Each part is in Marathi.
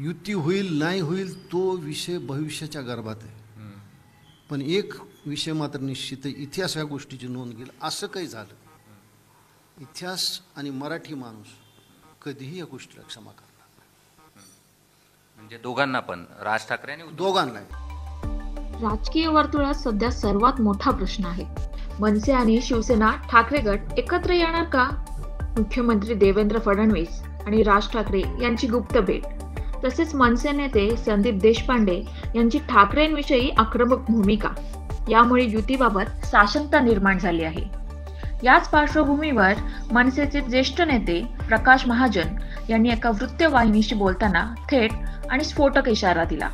युती होईल नाही होईल तो विषय भविष्याच्या गर्भात आहे. पण एक विषय मात्र निश्चित आहे, इतिहास या गोष्टीची नोंद घेईल. असं काही झालं, इतिहास आणि मराठी माणूस कधीही या गोष्टीला क्षमा करणार नाही. म्हणजे दोघांना पण, राज ठाकरे आणि दोघांना. राजकीय वर्तुळात सध्या सर्वात मोठा प्रश्न आहे, मनसे आणि शिवसेना ठाकरे गट एकत्र येणार का? मुख्यमंत्री देवेंद्र फडणवीस आणि राज ठाकरे यांची गुप्त भेट, तसेच मनसे नेते संदीप देशपांडे यांची ठाकरेंविषयी आक्रमक भूमिका, यामुळे युतीबाबत साशंकता निर्माण झाली आहे. याच पार्श्वभूमीवर मनसेचे ज्येष्ठ नेते प्रकाश महाजन यांनी एका वृत्तवाहिनीशी बोलताना थेट आणि स्फोटक इशारा दिला.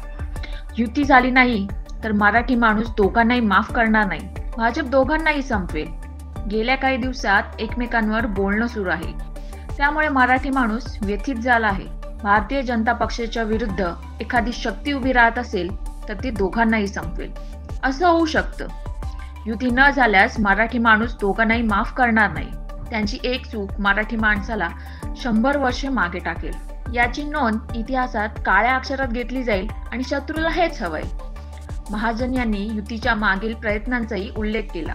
युती झाली नाही तर मराठी माणूस दोघांनाही माफ करणार नाही, भाजप दोघांनाही संपवेल. गेल्या काही दिवसात एकमेकांवर बोलणं सुरू आहे, त्यामुळे मराठी माणूस व्यथित झाला आहे. भारतीय जनता पक्षाच्या विरुद्ध एखादी शक्ती उभी राहत असेल तर ती दोघांनाही संपवेल. असं होऊ शकतं. युती न झाल्यास मराठी माणूस दोघांनाही माफ करणार नाही. त्यांची एक चूक मराठी माणसाला 100 वर्षे मागे टाकेल. याची नोंद इतिहासात काळ्या अक्षरात घेतली जाईल आणि शत्रूला हेच हवंय. महाजन यांनी युतीच्या मागील प्रयत्नांचाही उल्लेख केला.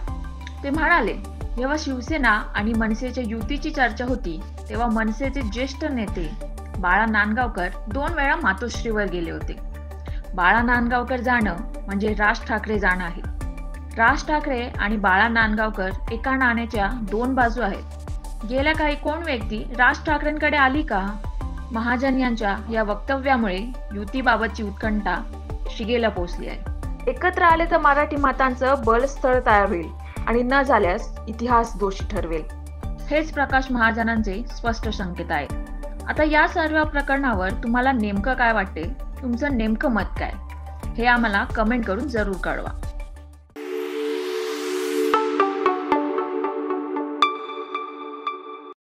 ते म्हणाले, जेव्हा शिवसेना आणि मनसेच्या युतीची चर्चा होती तेव्हा मनसेचे ज्येष्ठ नेते बाळा नांदगावकर 2 वेळा मातोश्रीवर गेले होते. बाळा नांदगावकर जाणं म्हणजे राज ठाकरे जाणं आहे. राज ठाकरे आणि बाळा नांदगावकर एका नाण्याच्या 2 बाजू आहेत. गेल्या काही कोण व्यक्ती राज ठाकरेंकडे आली का? महाजन यांच्या या वक्तव्यामुळे युतीबाबतची उत्कंठा शिगेला पोहोचली आहे. एकत्र आले तर मराठी मतांचं बलस्थळ तयार होईल आणि न झाल्यास इतिहास दोषी ठरवेल, हेच प्रकाश महाजनांचे स्पष्ट संकेत आहेत. आता या सर्व प्रकरणावर तुम्हाला नेमकं काय वाटते? तुमचं नेमकं मत काय? हे आम्हाला कमेंट करून जरूर कळवा.